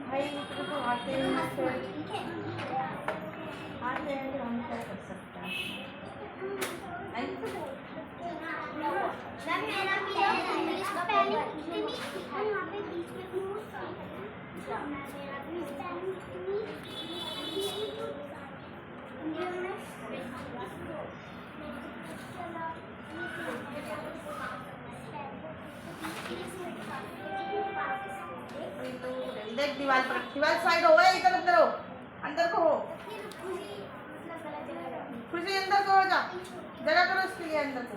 भाई तो आते हैं आते हैं तो हम क्या कर सकते हैं। मेरा भी इंग्लिश का पहले वहाँ पे बीच में देख दीवार पर, दीवार साइड हो गए, इधर अंदर हो, अंदर को हो, खुशी अंदर को हो जा, जगह करो उसके लिए अंदर को।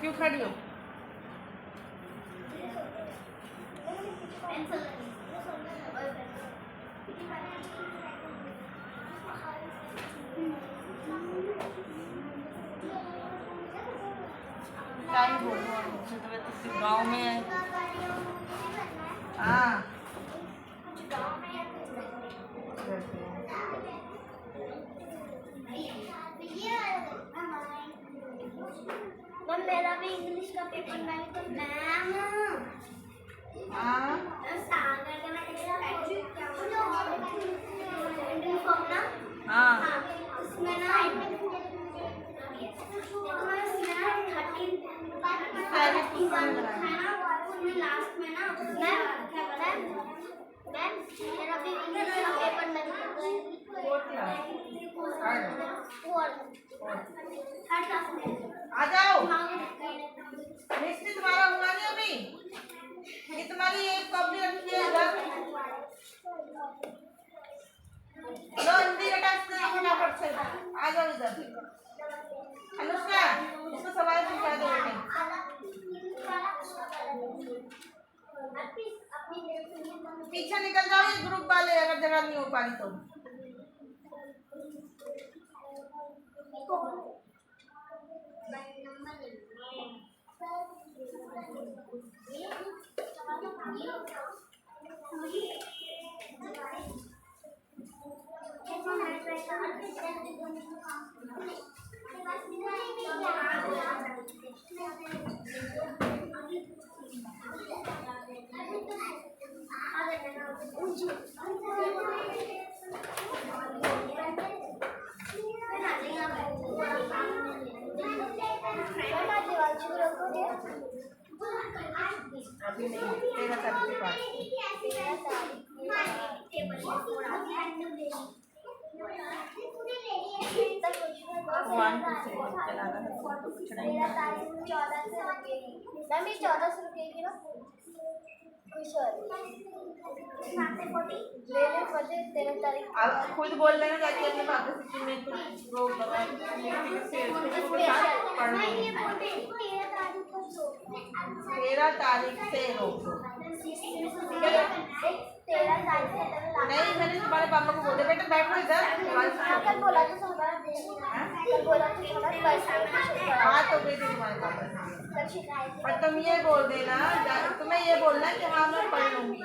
क्यों खड़ी हो? टाइम बोलो, गाँव में है। हाँ मैम मेरा भी इंग्लिश का पेपर में तो मैम सागर का यूनिफॉर्म ना उसमें ना लास्ट में ना मैम मेरा भी इंग्लिश का पेपर में आ जाओ, मिस्त्री तुम्हारा हुआ नहीं अभी, ये तुम्हारी एक कॉपी रखी है इधर। लो हिंदी का टेस्ट फटाफट से, आ जाओ इधर। अनुष्का इसको सवाल पूछा दो बेटे। पीछे निकल जाओ ये ग्रुप वाले, अगर जगह नहीं हो पा रही तो। अभी नहीं, 13 तारीख के बाद। मैम 14 से रुकेगी ना अब खुद बोल लेना जाके अपने पापा से मैं कुछ रोक दवा से पढ़ लूंगी। 13 तारीख से रोक दो। नहीं मैंने तुम्हारे पापा को बोला बेटा बैठो इधर। हाँ तो बेटे तुम्हारे पापा से, पर तुम ये बोल देना, तुम्हें ये बोलना कि हाँ मैं पढ़ लूंगी,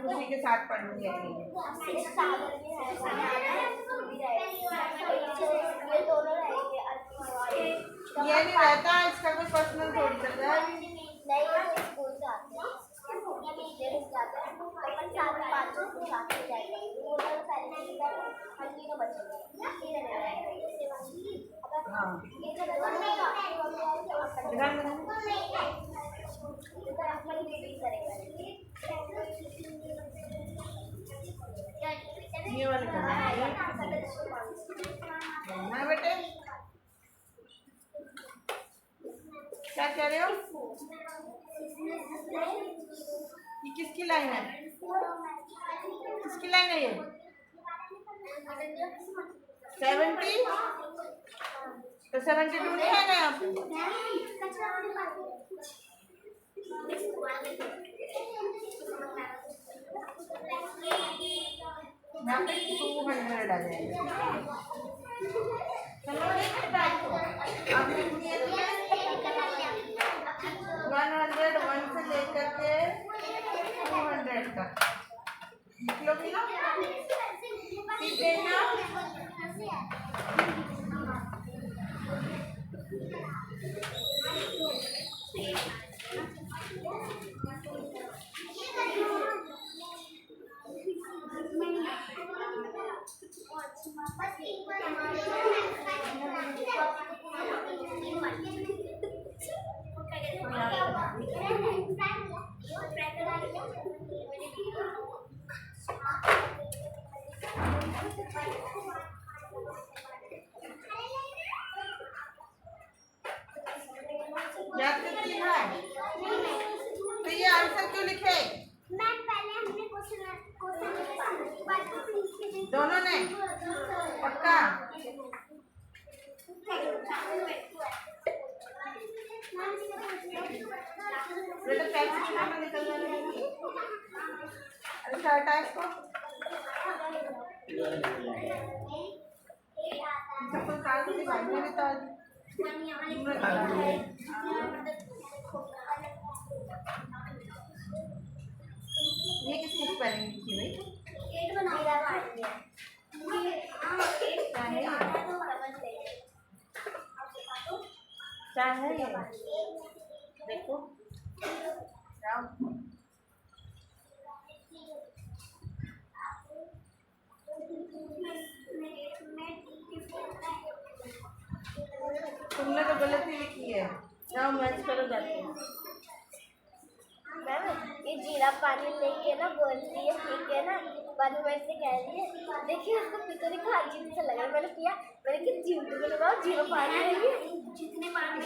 उसी के साथ पढ़ लूंगी अकेले। ये नहीं रहता, इसका कोई पर्सनल थोड़ी चल रहा है। ये वाले करना बेटे, क्या कह रहे हो? ये किसकी लाइन है? किसकी लाइन है ये? 70 तो 72 नहीं है ना यहाँ पे? यहाँ पे 200 आ जाएगा। चलो आपने 101 से लेकर के 200 तक लिख लो कि ना, ठीक है ना? याद करके लिखा है तो ये आंसर क्यों लिखे? मैम पहले हमने क्वेश्चन दोनों ने पक्का? बेटा कैसे में निकल जाने लगी। अच्छा हटा इसको। सबको काट के भाई में भी तो ये किसकी स्पेलिंग थी भाई? क्या है ये? देखो जाओ। तुमने तो गलत ही लिखी है। जाओ मैच करो जाके। मैम ये जीरा पानी लेके ना बोल रही है ठीक है ना, बाद में से कह रही है देखिए उसको पितरी का अजीब सा लगा। मैंने किया मैंने कि जीरो को लगाओ जीरो पानी लेगी जितने पानी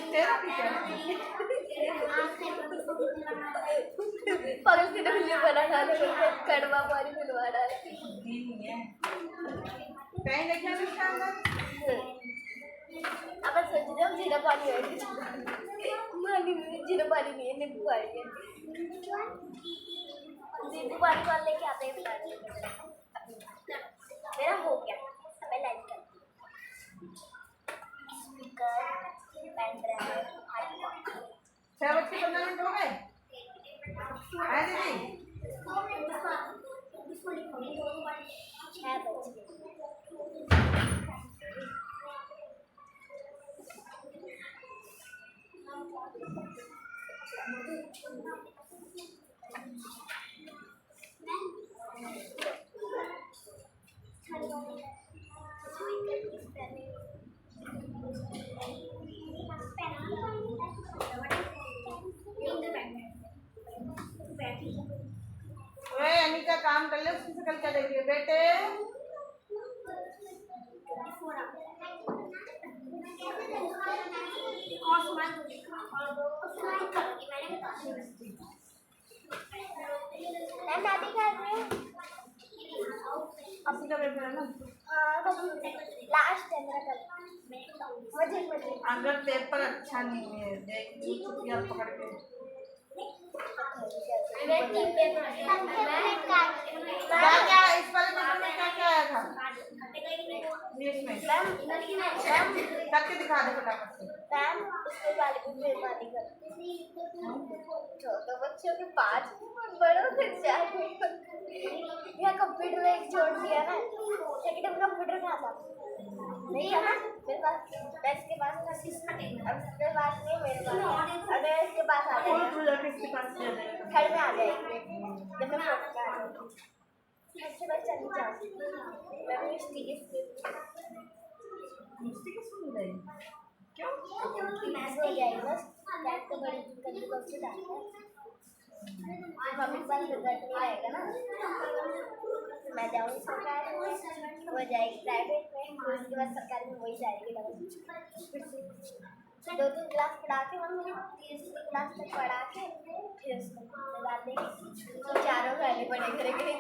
पागल से डल्ले बना खाने को कड़वा पानी मिलवा डाल कहीं देखा इसका अंदर? अब सोच रहे हो जीरा पानी है जीरा पानी नहीं है नींबू पानी है। नींबू पानी वाले लेके आते हैं मेरा हो गया। मैं लाइक करती हूँ स्पीकर पेन ड्राइव 6 बज के 15 मिनट हो गए। आए दीदी 6 बज गए। अनिका काम कर ले, उसकी शकल क्या देखिए बेटे। अस्सी का पेपर है ना? लास्ट है मेरा कल। मुझे अगर पेपर अच्छा नहीं है देख छुट्टियां पकड़ के क्या इस वाले पेपर में क्या क्या आया था? इंग्लिश में करके दिखा दे फटाफट से। मैम उसके वाले को मेहरबानी कर छोटे बच्चों के 5 बड़ों के 4 यहाँ कंप्यूटर में एक जोड़ दिया ना सेकंड में कंप्यूटर कहाँ था नहीं है ना मेरे पास इसके पास अब इसके पास नहीं मेरे पास अगर इसके पास आ जाए किसके पास घर में आ जाएगी जब मैं सबसे बस चली जाऊँगी मैं भी मिस्टेक सुन रही क्यों? मैच हो जाएगी बस बैट तो बड़ी कभी कभी डालता है हमें पास रिजल्ट नहीं आएगा ना मैं जाऊँगी सरकारी में वो जाएगी प्राइवेट में उसके बाद सरकारी में वही जाएगी 2-3 क्लास पढ़ा के मम्मी 3री क्लास तक पढ़ा के फिर उसको लगा देंगे चारों पहले पढ़े करेंगे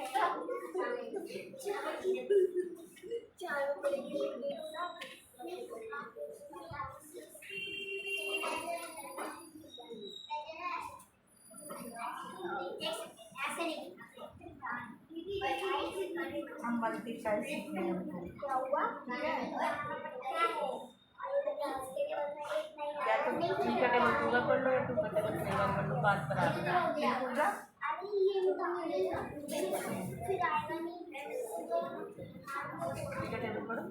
चारों पढ़ेंगे हम मल्टीप्लाई सीखने हैं। क्या हुआ या तो 3 का टेबल पूरा कर लो या 2 का टेबल पूरा कर लो, बात पर आ पूरा ठीक है टेबल पढ़ो।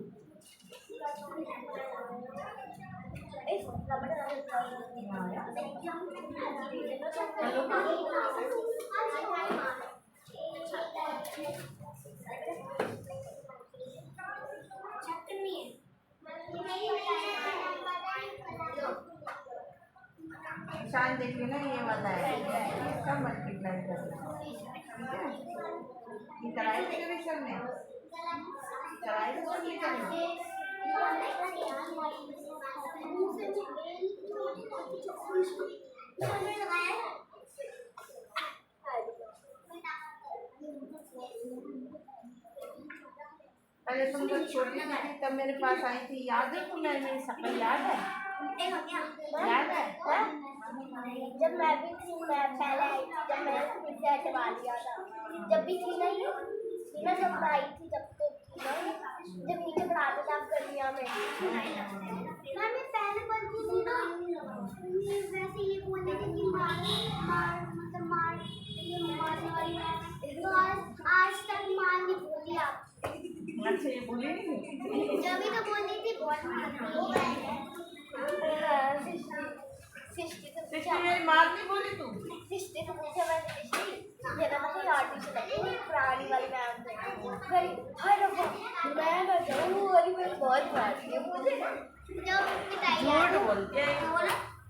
निशान देखिए ना, ये वाला है, इसका मल्टीप्लाई करना, ठीक है। ये कराए थे रिविजन में, कराए थे सब रिविजन में। पहले तुम जब छोटी थी तब मेरे पास आई थी, याद है तुम्हें? मेरी शक्ल याद है? याद है? जब मैं भी थी, मैं पहले आई थी, जब मैंने फिर से हटवा लिया था, जब भी थी ना ये थी ना, जब मैं आई थी तब तो थी ना, जब नीचे पढ़ाते थे आप गर्मिया में। मैंने पहले बोलती थी ना, वैसे ये बोलते थे कि मतलब मारने वाली है, तो आज तक मार नहीं बोली आप। अच्छा, ये बोली नहीं? जब भी तो बोली थी बहुत मेरी मार नहीं बोली तू? सिस्टर को पूछा मैंने, सिस्टर ये ना मतलब आर्टिस्ट है पुरानी वाली मैम से, हाय रब्बा मैं ना जाऊँ वाली मेरे बहुत मारती है मुझे, जब पिटाई झूठ बोलती है।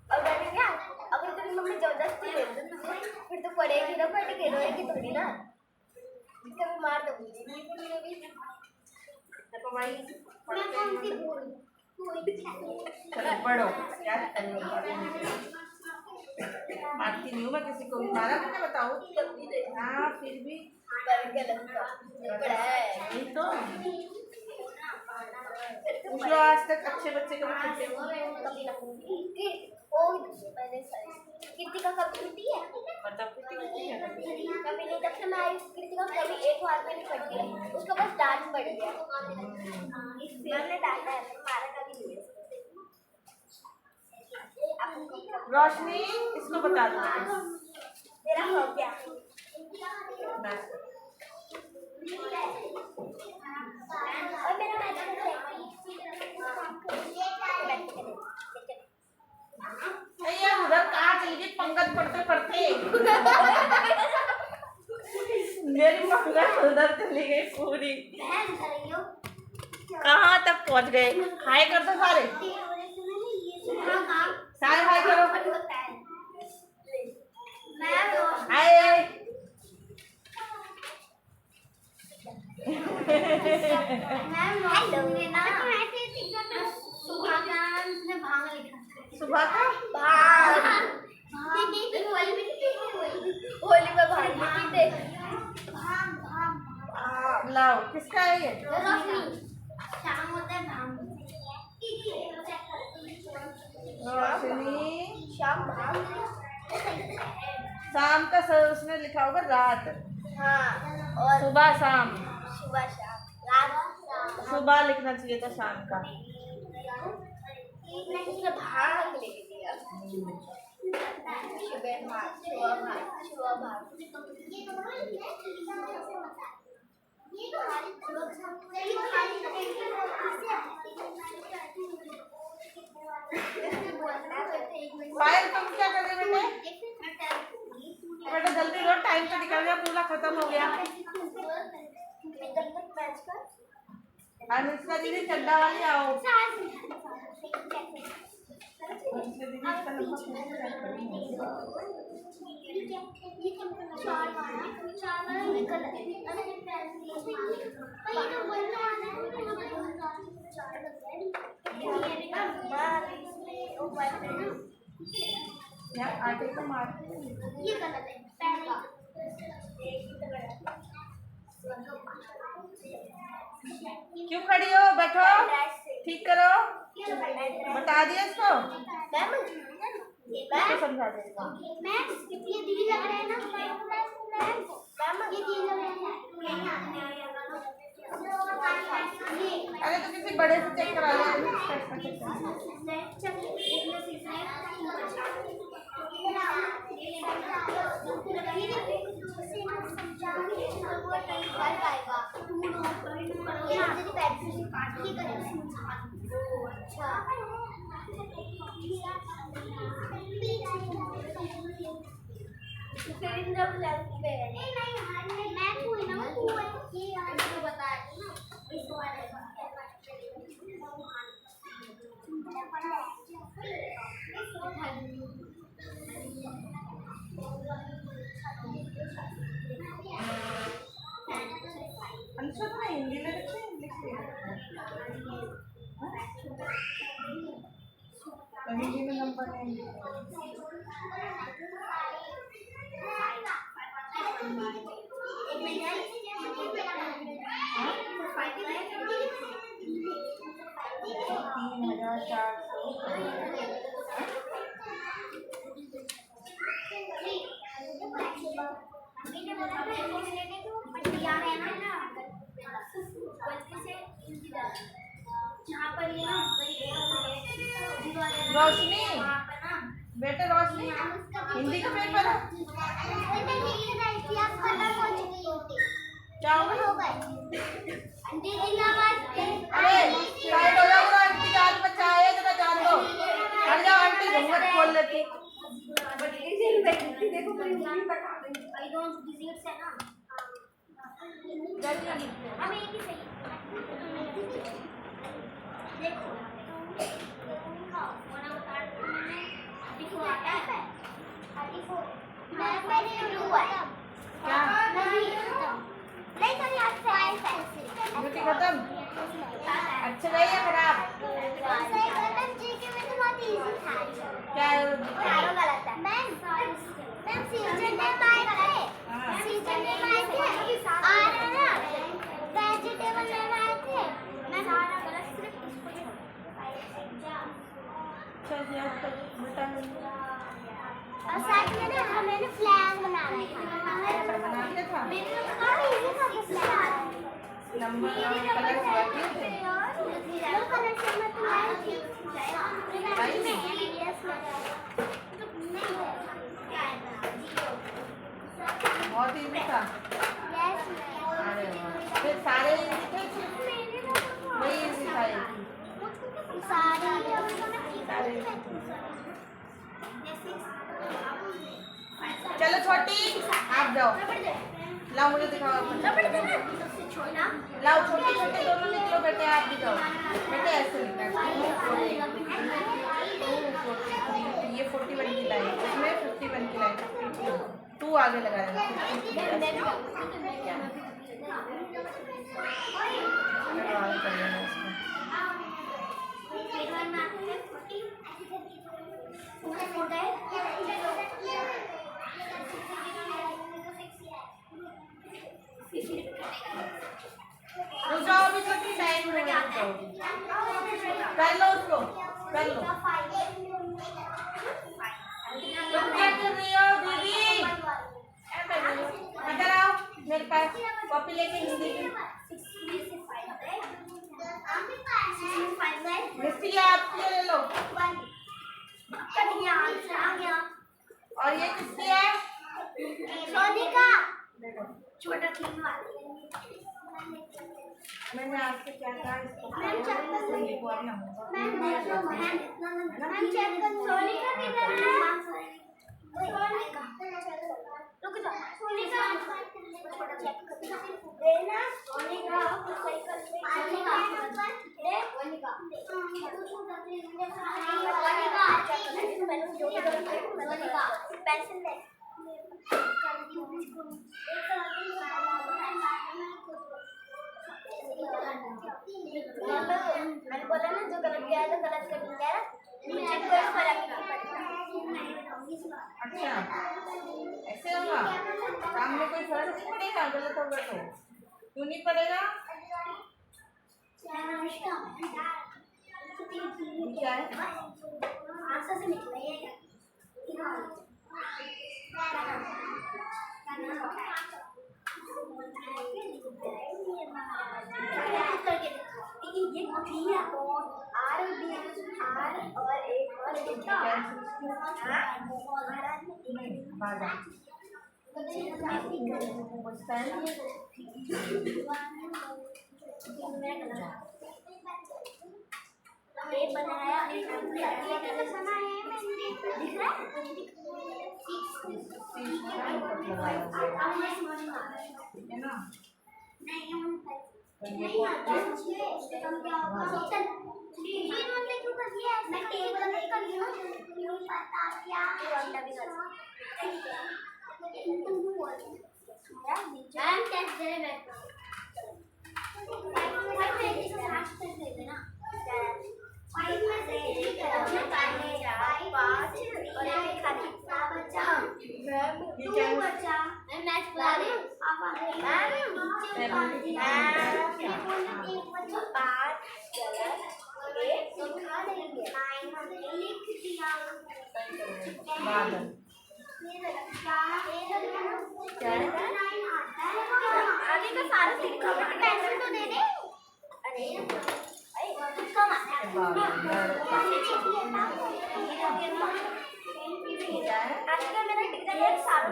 और मैंने क्या, अगर तेरी मम्मी जबरदस्ती दे दे तुझे, फिर तो पढ़ेगी ना, पढ़ के रोएगी थोड़ी ना, कभी मार दूंगी भी। देखो भाई, मैं कौन सी बोल चलो पढ़ो, क्या मारती नहीं हूँ मैं किसी को भी, मारा मैंने बताओ? हाँ फिर भी यही तो पूछ लो, आज तक अच्छे बच्चे कभी पढ़ते हो? कृतिका कभी पढ़ती है? कभी नहीं, जब से मैं आई कृतिका कभी एक बार में नहीं पढ़ती है, उसको बस डांट पड़ गया, मैंने डांटा है, मारा कभी नहीं। रोशनी, इसको बता दो मेरा हो गया। और मेरा यार उधर कहाँ चली गई पंगत पढ़ते पढ़ते? मेरी पंगत उधर चली गई पूरी। कहाँ तक पहुँच गए? हाय कर दो सारे, सारे हाय करो। हाय सुबह का होली में भाग पीते। लाओ, किसका है ये? शाम होता है भाग। रोशनी, शाम भाग। शाम का उसने लिखा होगा रात। हाँ, और सुबह शाम, सुबह शाम, रात सुबह लिखना चाहिए था शाम का। नहीं, भाग लिख दिया। सुबह भाग, सुबह भाग, सुबह भाग। पायल तुम क्या कर रहे बेटे? बेटा जल्दी लो, टाइम तो निकल गया, पूरा खत्म हो गया। अनुष्का दीदी चड्डा वाली आओ। यार आटे को मारते हैं। ये गलत है, पहला क्यों खड़ी हो? बैठो, ठीक करो। बता दिया इसको, इसको समझा दे। ये दीदी लग रहा है ना, ये दीदी लग रहा है। अरे तो किसी बड़े से चेक करा लो। अच्छा अंशु तो हिंदी में लिखे इंग्लिश में हिंदी में नंबर नहीं रोशनी बेटे रोशनी हिंदी का पेपर है क्या होगा अरे साइड हो जाओ आंटी आज बच्चा आया जरा जान दो हट जाओ आंटी घूंघट खोल लेती खत्म अच्छा गई है खराब क्या और साथ में ना हमें फ्लैग बनाना था नंबर कलर बहुत इजी था अरे वाह फिर सारे इजी थे वही इजी था सारे चलो छोटी आप जाओ लाओ मुझे दिखाओ लाओ छोटे छोटे दोनों निकलो बेटे आप भी जाओ बेटे ऐसे लिखना ये 41 की लाइन इसमें 51 की लाइन 2 आगे लगा देना अभी छोटी टाइम कर लो उसको कर लो तुम क्या कर रही हो दीदी इधर आओ मेरे पास कॉपी लेके हिंदी की मिस्टी आपके ले लो और ये किसकी है सोनिका छोटा खिलौना वाली मैंने आपसे क्या कहा इसको मैम चेक कर लिखो अपना मैम चेक कर सोनिका किधर है सोनिका रुक जा सोनिका छोटा चेक कर देना सोनिका साइकिल पे सोनिका दे सोनिका सोनिका पेंसिल दे मैंने बोला ना जो गलत गया तो गलत कर दिया मुझे कोई फर्क नहीं पड़ता अच्छा ऐसे होगा काम में कोई फर्क नहीं पड़ेगा गलत होगा तो क्यों नहीं पड़ेगा क्या है आंसर से निकला ये बनाया दिख रहा है? है ना? नहीं आता मुझे कम क्या होगा चल ये वाले क्यों कर दिया मैं टेबल नहीं कर लिया क्यों पता क्या वाला भी कर मैम टेस्ट दे मैं फाइव में से एक करने जा पाँच और एक खाली बचा मैम टू बचा मैं मैच बुला रही हूँ आप आ रहे मैम नीचे पाँच गलत एक तो खा लेंगे लिख दिया बादल आगे का सारा लिखा पेंसिल तो दे दे अरे कम आजकल मेरा टिकट है सारा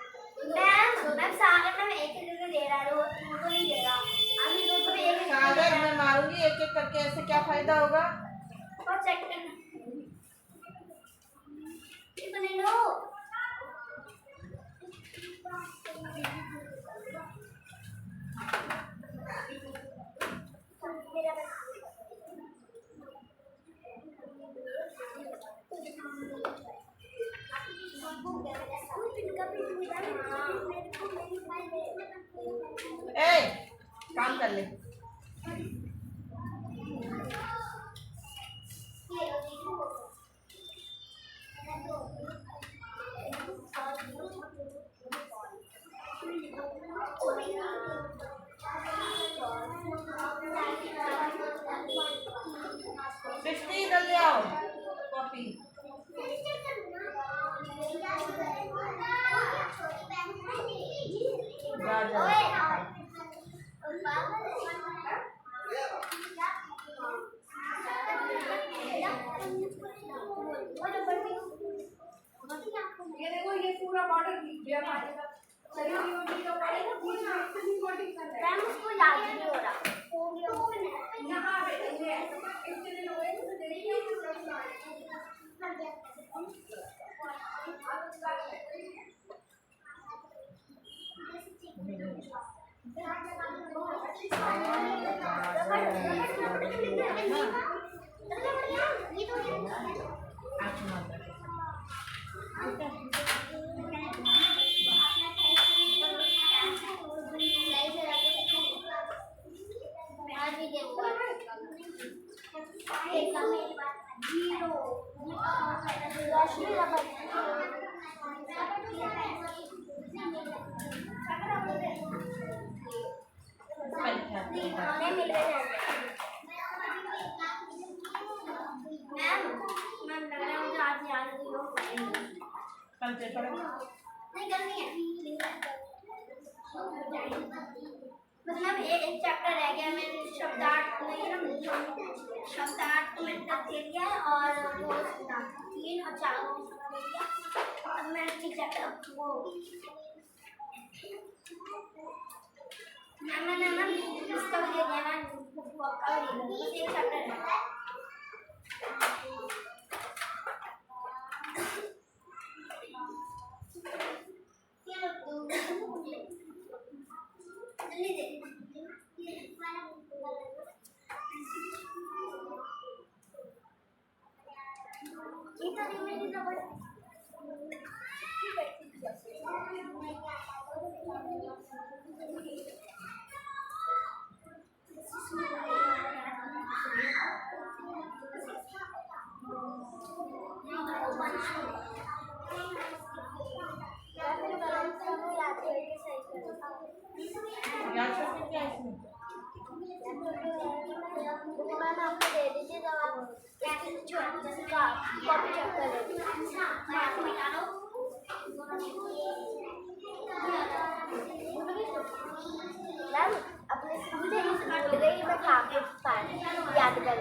मैम सागर में एक दे रहा है वो तुमको नहीं दे रहा अभी दो तो एक सागर मैं मारूंगी एक एक करके, ऐसे क्या फायदा होगा? और चेक करना ये बने लो ए काम कर ले। सृष्टि इधर ले आओ कॉपी। जा जा ये देखो ये पूरा बॉर्डर दिया पाएगा सही यूनिट का पड़ेगा पूरा अपनी बॉडी कर रहा है मैम उसको याद नहीं हो रहा हो गया यहां बैठे इतने लोग हैं तो देखिए कल पेपर है। नहीं करनी है मतलब एक चैप्टर रह गया मैंने शब्दार्थ में शब्दार्थ तो मैंने तक दे दिया है और वो 3 और 4 दे दिया अब मैं ठीक चैप्टर वो मैंने इसका भी दे दिया मैं आपका भी दे दिया एक चैप्टर है याद करके क्या इसमें? मैम आपको दे दीजिए जब आप जैसे कॉपी चेक कर लेंगे मैम अपने सीधे भूल गई मैं खा के याद कर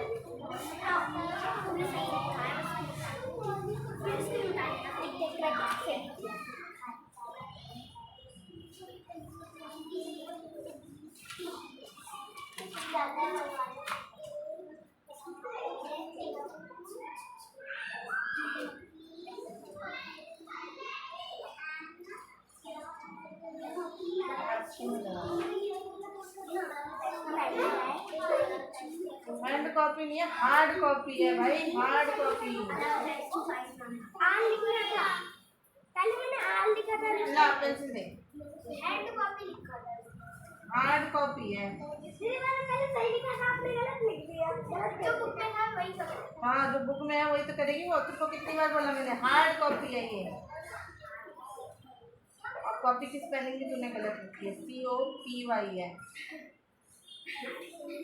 हैंड कॉपी नहीं है, हार्ड कॉपी है भाई, हार्ड कॉपी। आल लिखा था पहले, मैंने आल लिखा था, ला पेंसिल दे। हैंड कॉपी लिखा था, हार्ड कॉपी है। इसलिए मैंने पहले सही लिखा था, आपने गलत लिख दिया। जो बुक में था वही सब। हाँ, जो बुक में है वही तो करेगी वो। तुमको कितनी बार बोला मैंने, हार्ड कॉपी है ये। और कॉपी की स्पेलिंग भी तूने गलत लिखी है, COPY है।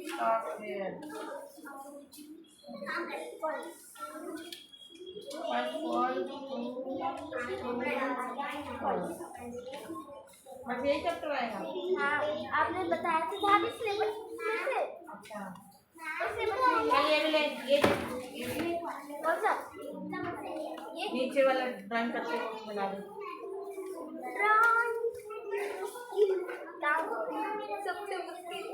सॉफ्टवेयर बस यही चैप्टर आएगा। हाँ, आपने बताया था भाभी सिलेबस से। अच्छा, उससे चल ये भी ले, ये कौन सा? ये नीचे वाला ड्राइंग करते हुए बना दे। सबसे मुश्किल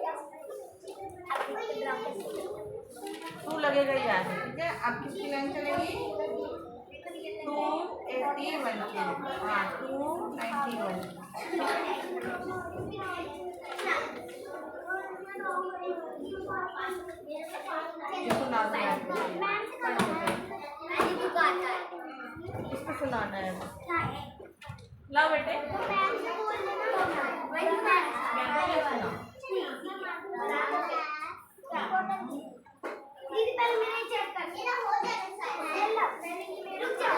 टू लगेगा यार, ठीक है। अब किसकी लाइन चलेगी? 281 की। हाँ, 291। किसको सुनाना है? ला बेटे, दीदी पहले मैंने चेक कर मेरा हो जाएगा रुक जाओ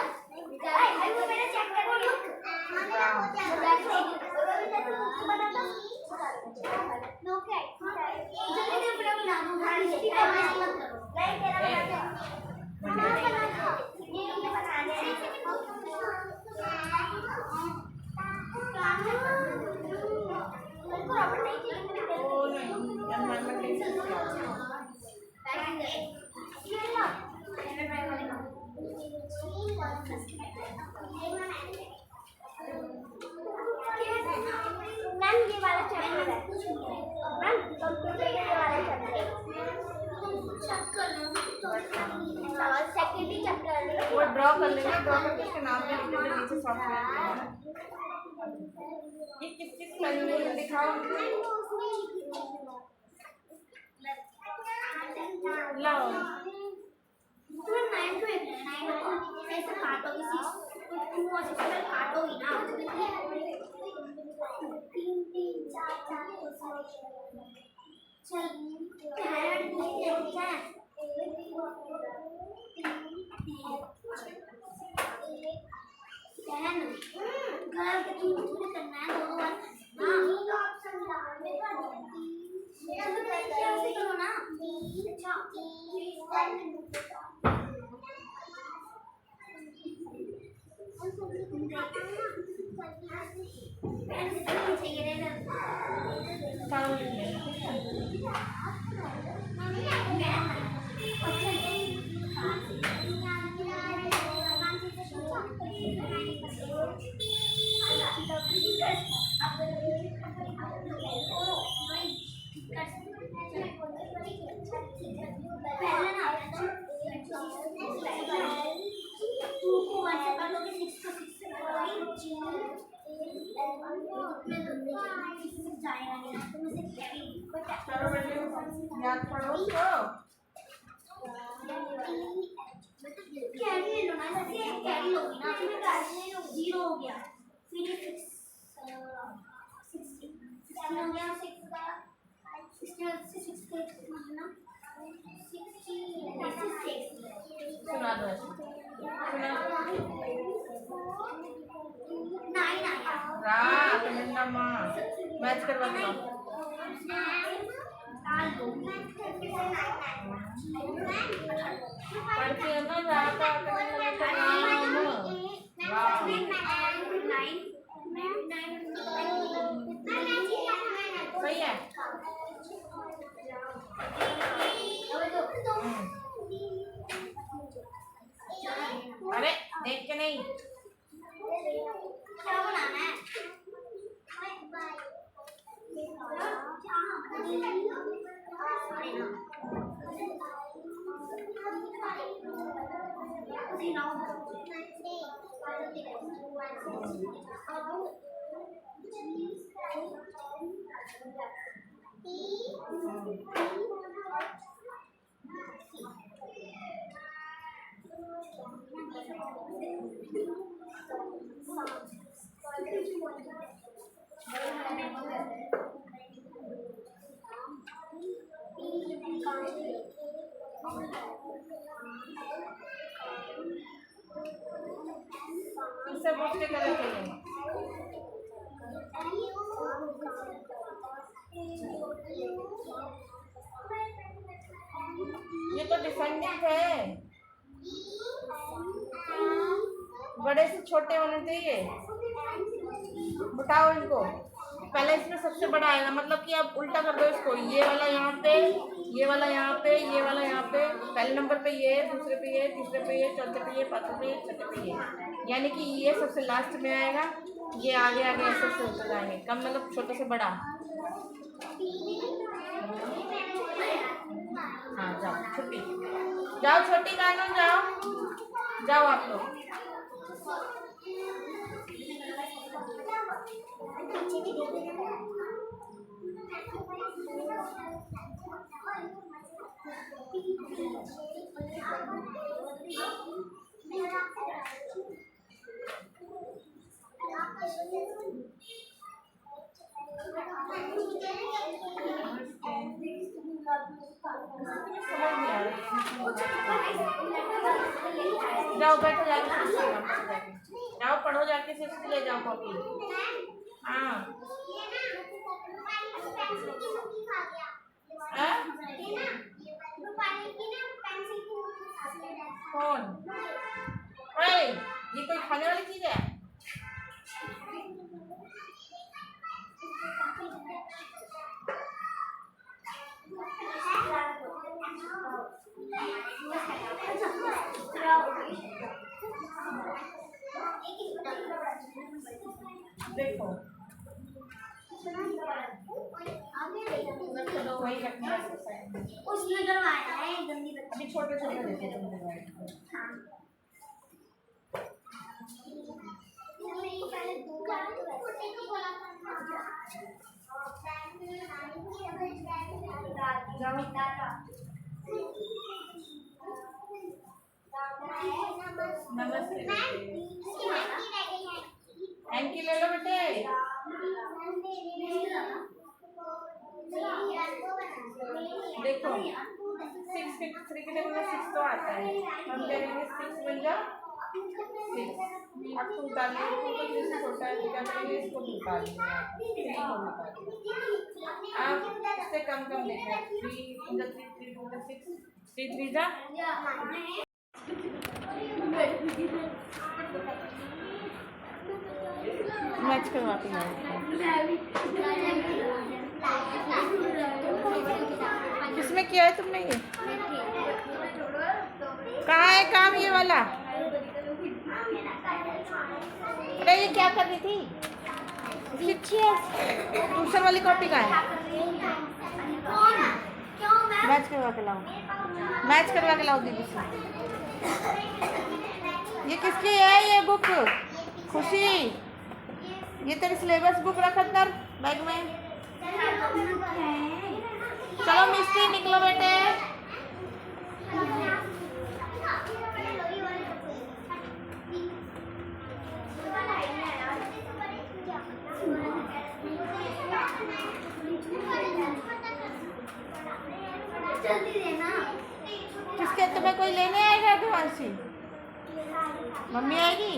भाई वो मैंने चेक कर लिया हो जाएगा ओके जल्दी से पूरा बना दो गाड़ी से नहीं तेरा बना दो ये बनाने हैं रबड़ नहीं चाहिए ओ नहीं, एनवायरनमेंट नहीं सीखा। मैम ये वाला चैप्टर है मैम कंप्यूटर ये वाला चैप्टर है सेकेंड चैप्टर वो ड्रॉ कर लेंगे, ड्रॉ करके उसके नाम में लिख देंगे नीचे सॉफ्टवेयर पे। ये किस किस स्पेलिंग में दिखाओ। लाओ, तुम्हें 9 to 9 ऐसे काटोगी 6 2 और 6 में काटोगी ना 3 3 4 4 चल हैड नहीं है बहन घर के तू थोड़ी करना है दो बार हां ऑप्शन चलो कैसे करो ना अच्छा चलो बेटे याद पढ़ो तो। कैरी ले लो ना, जैसे कैरी लोगी ना फिर जीरो हो गया, फिर 16 हो गया, 6 का 16 से 6 का ना 66 सुना दो ऐसे, सुना। 9 आया रात मिन्नमा मैच करवा दो। पढ़ती है ना रात सही है। अरे देख के नहीं, क्या बनाना है? इससे पूछने का चाहिए। ये तो डिसेंडिंग है, बड़े से छोटे होने चाहिए। बताओ इनको, पहले इसमें सबसे बड़ा आएगा, मतलब कि आप उल्टा कर दो इसको, ये वाला यहाँ पे, ये वाला यहाँ पे, ये वाला यहाँ पे, पहले नंबर पे ये, दूसरे पे ये, तीसरे पे ये, चौथे पे ये, पांचवें पे ये, छठे पे ये, यानी कि ये सबसे लास्ट में आएगा, ये आगे आगे ऐसे से होते जाएंगे, कम मतलब छोटे से बड़ा। हाँ जाओ छोटी, जाओ छोटी कानून, जाओ जाओ आप लोग। जाओ बैठो जाके, जाओ पढ़ो जाके, सिर्फ ले जाओ कॉपी। हाँ कौन? अरे ये कोई खाने वाली चीज है? देखो वही रखना है, उसने करवाया है गंदी बच्ची। अभी छोटे छोटे देते तुम। नमस्ते हैंकी ले लो बेटे। देखो 6 3 के टेबल में 6 तो आता है, हम करेंगे 6 बन जा 6। अब 2 उतार लो, 2 तो जैसे छोटा है तो क्या करेंगे, इसको निकाल लेंगे, 3 को निकाल लेंगे। अब इससे कम कम लेंगे, 3 3 3 2 6, 3 3 जा। मैच करवाती है। किसमें किया है तुमने ये? कहाँ है काम ये वाला? अरे ये क्या कर रही थी? दूसरी वाली कॉपी कहाँ है? मैच करवा के लाओ, मैच करवा के लाओ दीदी से। ये किसकी है ये बुक? खुशी, ये तेरी सिलेबस बुक रख अंदर बैग में। चलो मिस्त्री निकलो बेटे। किसके, तुम्हें कोई लेने आएगा दुआसी? मम्मी आएगी?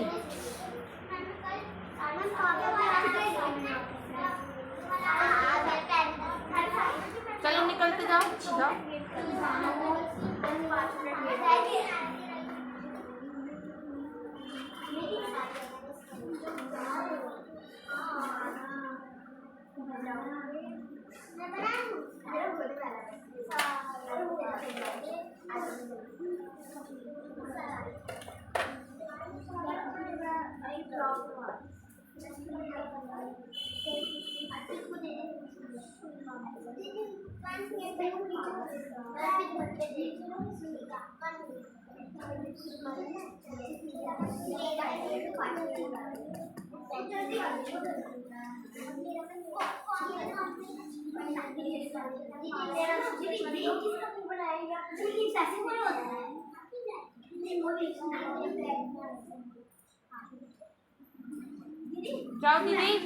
चलो निकलते जाओ जाओ। जाओ दीदी।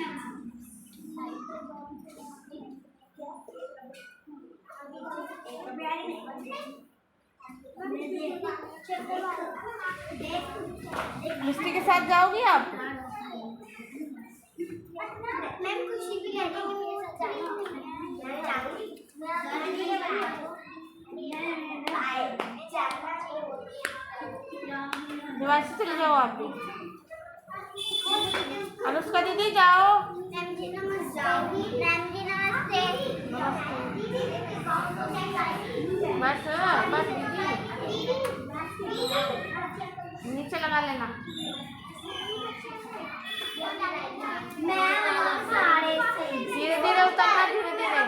मिस्टी के साथ जाओगी आप? मैम खुशी भी कहती है कि मेरे साथ जाएगी। दिवाली चले जाओ आप भी। अनुष्का दीदी जाओ। मैम जी नमस्ते। मैम जी नमस्ते। बस बस दीदी नीचे लगा लेना। धीरे धीरे उतरना, धीरे धीरे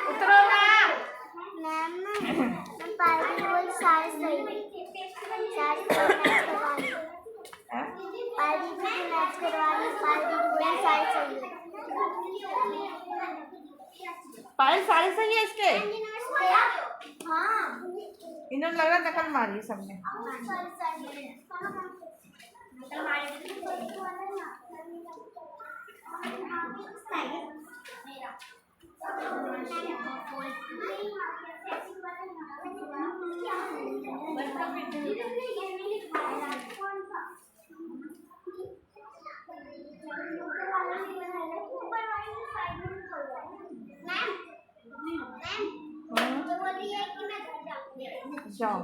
उतरो ना। मैम मैं पार्टी बोल सारे सही सारे मैच करवानी पार्टी की मैच करवानी पार्टी बोल सारे सही। पायल साड़ी सही है इसके। हाँ इन्होंने लग रहा नकल मारी सबने। जाओ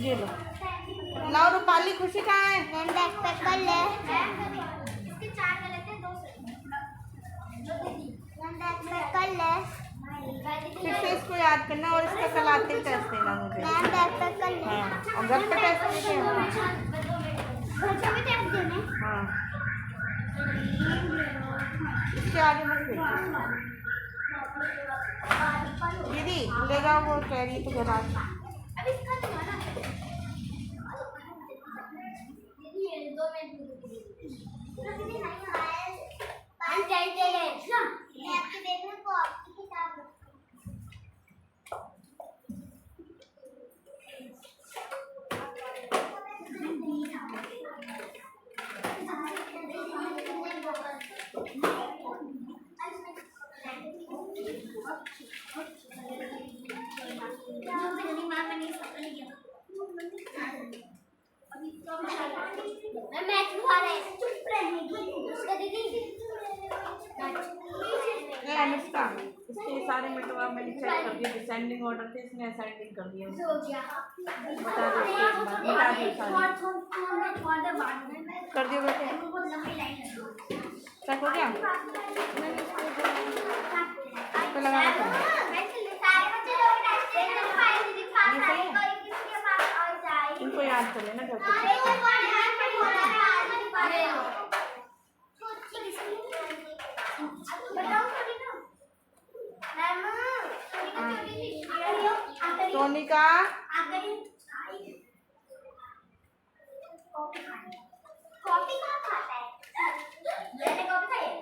ये लो। लाओ रूपाली, खुशी कहाँ है? मैम बैग पैक कर ले। मैम बैग पैक कर ले। फिर से इसको याद करना और इसका कल आते टेस्ट देना मुझे। मैम बैग पैक कर ले। हाँ, और घर पे टेस्ट देते हैं। घर पे भी टेस्ट देने। हाँ, इसके आगे मत भेजो दीदी। ले जाओ वो कैरी तो घर आ। अब इसका तो है ना दीदी ये 2 मिनट दीदी नहीं आया हम टाइम दे रहे हैं मैं आपके बैग में को आपकी किताब मैच हुआ रहे चुप रहेगी उसका दीदी ये अनुष्का, इसके सारे मिटवा मैंने चेक कर दिए। डिसेंडिंग ऑर्डर थे, इसने असाइनिंग कर दिया। हो गया बता दो इसके बाद, बता दो सारे कर दिए बेटे। चेक हो गया? इस पे लगा दो। इनको याद कर लेना घर पे। सोनिका कॉफी कहाँ खाता है? मैंने कॉफी खाई है।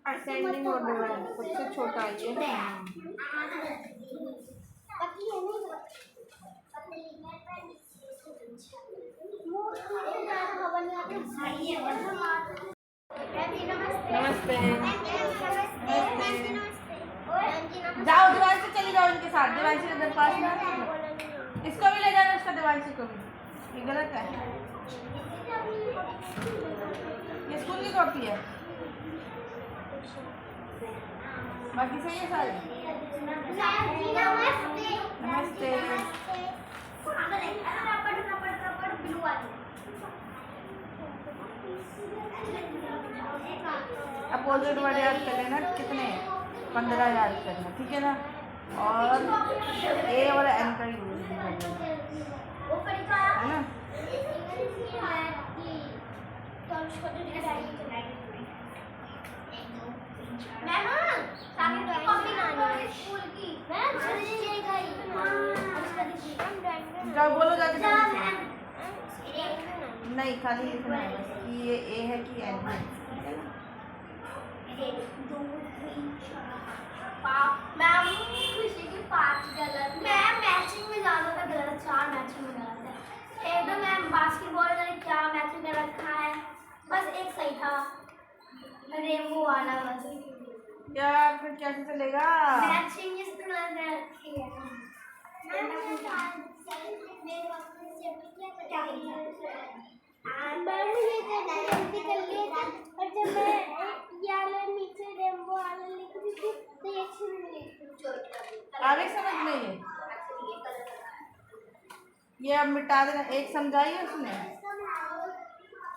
असेंडिंग ऑर्डर है, सबसे छोटा ये ना। नमस्ते। जाओ दिवांशी, चली जाओ इनके साथ। दिवांशी इधर पास में, इसको भी ले जाना, उसका दिवांशी को भी। ये गलत है, ये स्कूल की कॉपी है। बाकी सही है सारे। नमस्ते। अपोजिट वर्ड याद कर लेना कितने, 15 याद करना, ठीक है ना। और ए और एन का यूज भी कर लेना, है ना। जाओ बोलो जाके। नहीं, खाली लिखना है बस कि ये ए है कि एन है। मैं मैचिंग में ज्यादा था गलत, 4 मैचिंग में गलत है। एकदम मैं बास्केटबॉल का क्या मैचिंग में रखा है, बस एक सही था रेमो वाला बस। यार फिर कैसे चलेगा? मैचिंग इस तरह से रखी है ना। मैंने ये गलती कर ली थी, और जब मैं ये वाला नीचे रेमो वाला लिख रही थी तो ये छीन ली थी। आगे समझ में ये अब मिटा देना। एक समझाई है उसने।